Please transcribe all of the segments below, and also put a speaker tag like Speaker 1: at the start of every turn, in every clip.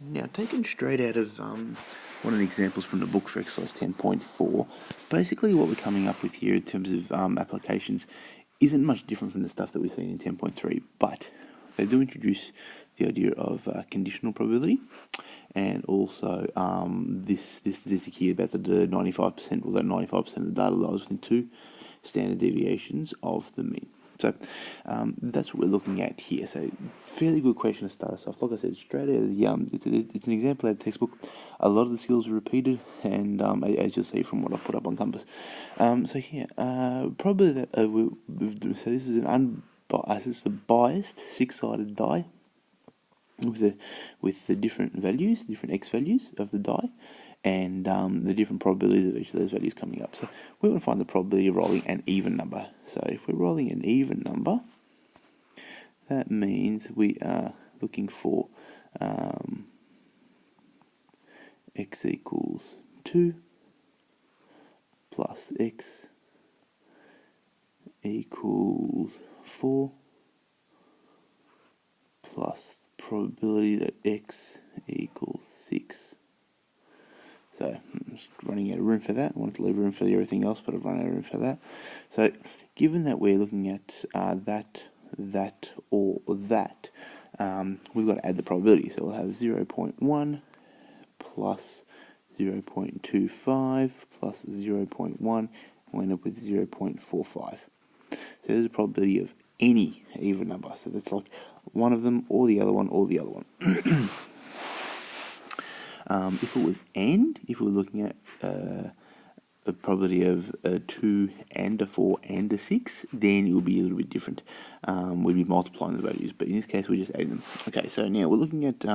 Speaker 1: Now, taken straight out of one of the examples from the book for exercise 10.4, basically what we're coming up with here in terms of applications isn't much different from the stuff that we've seen in 10.3, but they do introduce the idea of conditional probability, and also this statistic here about the 95%, or that 95% of the data lies within 2 standard deviations of the mean. So that's what we're looking at here. So fairly good question to start us off. Like I said, straight out of the it's an example out of the textbook. A lot of the skills are repeated, and as you'll see from what I've put up on Compass. So here, probably that so this is a biased 6-sided die with the different values, different x values of the die, and the different probabilities of each of those values coming up. So we want to find the probability of rolling an even number. So if we're rolling an even number, that means we are looking for x equals 2 plus x equals 4 plus the probability that x equals 6. So I'm just running out of room for that. I wanted to leave room for everything else, but I've run out of room for that. So given that we're looking at that, or that, we've got to add the probability. So we'll have 0.1 plus 0.25 plus 0.1, and we'll end up with 0.45. So there's a probability of any even number. So that's like one of them, or the other one, or the other one. If it was and, if we were looking at a probability of a 2 and a 4 and a 6, then it would be a little bit different. We'd be multiplying the values, but in this case we're just adding them. Okay, so now we're looking at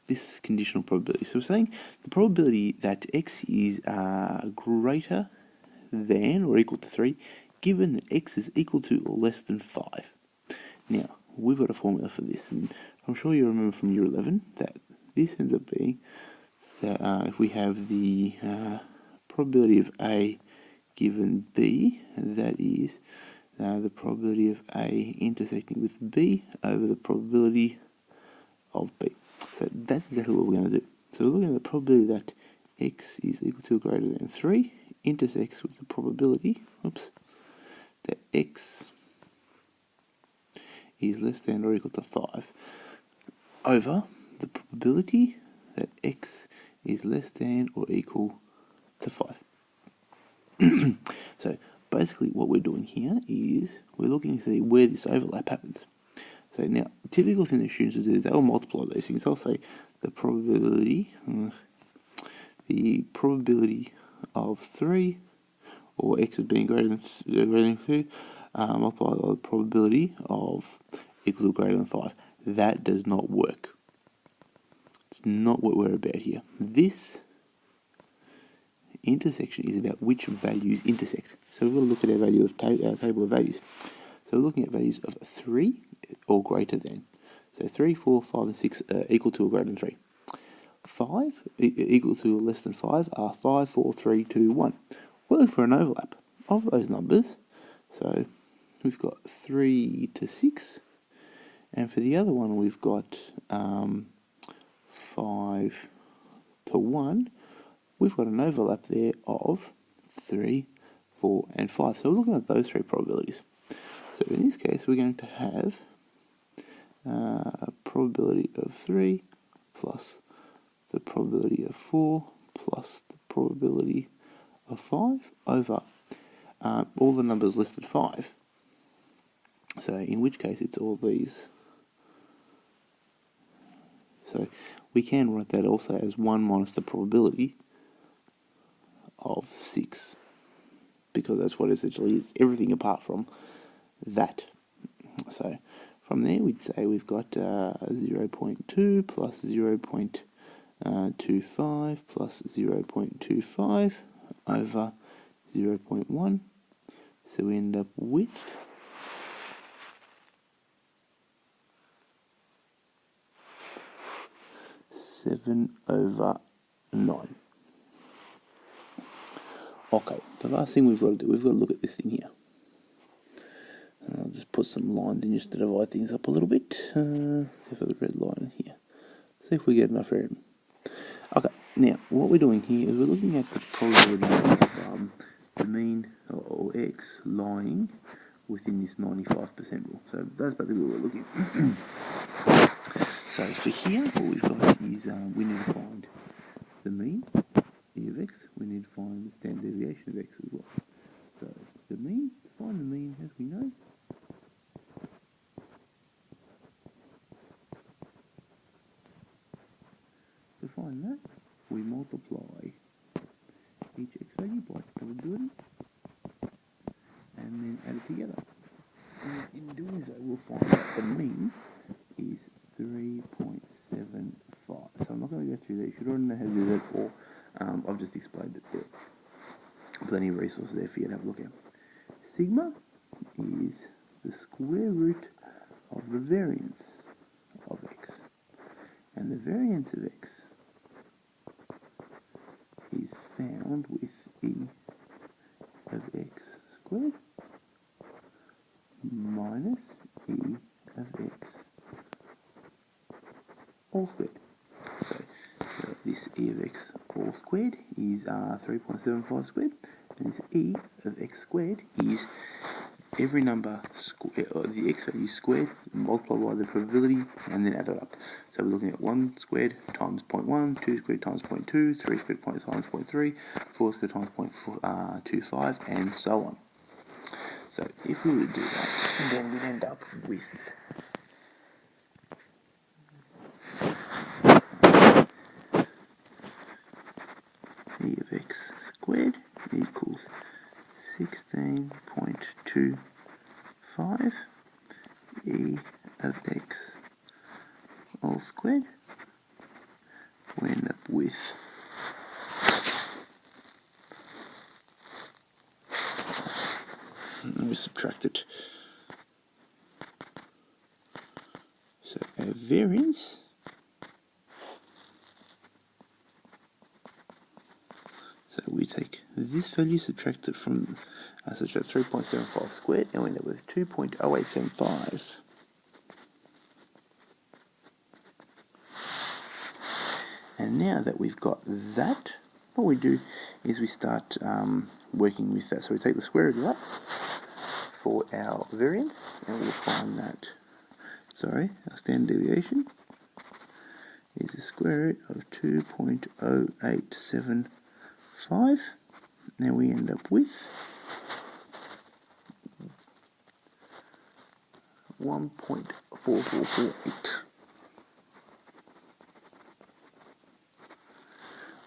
Speaker 1: this conditional probability. So we're saying the probability that x is greater than or equal to 3, given that x is equal to or less than 5. Now, we've got a formula for this, and I'm sure you remember from year 11 that this ends up being that if we have the probability of A given B, that is the probability of A intersecting with B over the probability of B. So that's exactly what we're going to do. So we're looking at the probability that x is equal to or greater than 3 intersects with the probability, that x is less than or equal to 5 over the probability that x is less than or equal to 5. So basically what we're doing here is we're looking to see where this overlap happens. So now, typical thing that students will do is they'll multiply these things. They'll say the probability of 3, or x is being greater than 2, multiply by the probability of equal to greater than 5. That does not work. It's not what we're about here. This intersection is about which values intersect. So we've got to look at our value of our table of values. So we're looking at values of 3 or greater than. So 3, 4, 5, and 6 are equal to or greater than 3. 5 equal to or less than 5 are 5, 4, 3, 2, 1. We're looking for an overlap of those numbers. So we've got 3 to 6. And for the other one, we've got 5 to 1. We've got an overlap there of 3, 4, and 5. So we're looking at those 3 probabilities. So in this case, we're going to have a probability of 3 plus the probability of 4 plus the probability of 5 over all the numbers listed 5. So in which case, it's all these. So we can write that also as 1 minus the probability of 6, because that's what essentially is everything apart from that. So from there we'd say we've got 0.2 plus 0.25 plus 0.25 over 0.1. So we end up with 7/9. Okay, the last thing we've got to do, we've got to look at this thing here. I'll just put some lines in just to divide things up a little bit. Go for the red line here. See if we get enough room. Now, what we're doing here is we're looking at the probability of the mean or x lying within this 95% rule. So that's basically what we're looking at. So for here, what we've got is we need to find the mean, E of x. We need to find the standard deviation of x as well. So the mean, to find the mean, as we know, to find that, we multiply each x value by its probability and then add it together. And in doing so, we'll find that the mean is 3.75. So I'm not going to go through that. You should already know how to do that, or I've just explained it there. Plenty of resources there for you to have a look at. Sigma is the square root of the variance of x. And the variance of x is found with e of x squared minus e of x all squared. So this e of x all squared is 3.75 squared, and this e of x squared is every number squared, or the x value squared, multiplied by the probability, and then add it up. So we're looking at 1 squared times 0.1, 2 squared times 0.2, 3 squared times 0.3, 4 squared times 0.25, and so on. So if we were to do that, then we'd end up with e of x squared equals 16.25 e of x all squared. We end up with and we subtract it. So our variance so we take this value, subtract it from subtract 3.75 squared, and we end up with 2.0875. And now that we've got that, what we do is we start working with that. So we take the square root of that for our variance, and we'll find that, our standard deviation is the square root of 2.0875. Now we end up with 1.4448.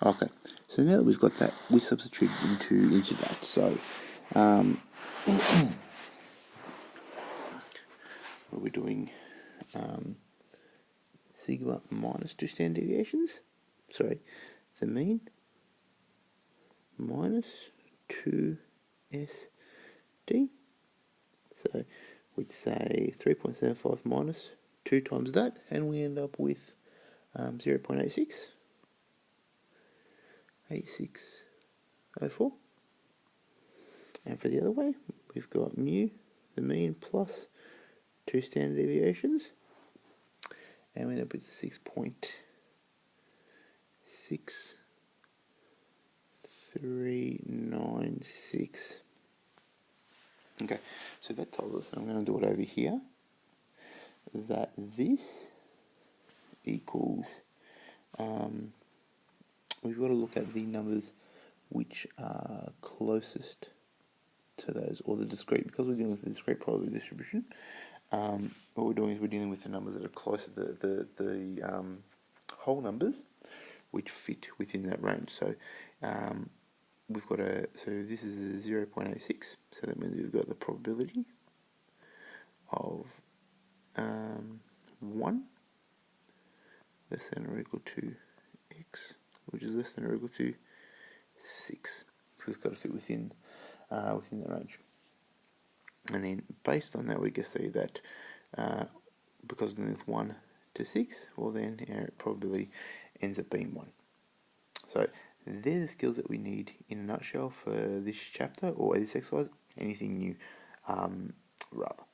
Speaker 1: Okay, so now that we've got that, we substitute into that. So what we're doing, sigma minus 2 standard deviations, the mean minus 2SD. So we'd say 3.75 minus 2 times that, and we end up with 0.86. 8604. And for the other way, we've got mu, the mean, plus 2 standard deviations, and we end up with 6.6396. Okay, so that tells us, and I'm going to do it over here, that this equals, we've got to look at the numbers which are closest to those, or the discrete, because we're dealing with the discrete probability distribution. What we're doing is we're dealing with the numbers that are closer, the whole numbers which fit within that range. So we've got so this is a 0.86, so that means we've got the probability of 1 less than or equal to x, which is less than or equal to 6. So it's got to fit within that range. And then based on that, we can see that because then it's 1 to 6, well then our probability ends up being 1. So they're the skills that we need in a nutshell for this chapter, or this exercise. Anything new, rather.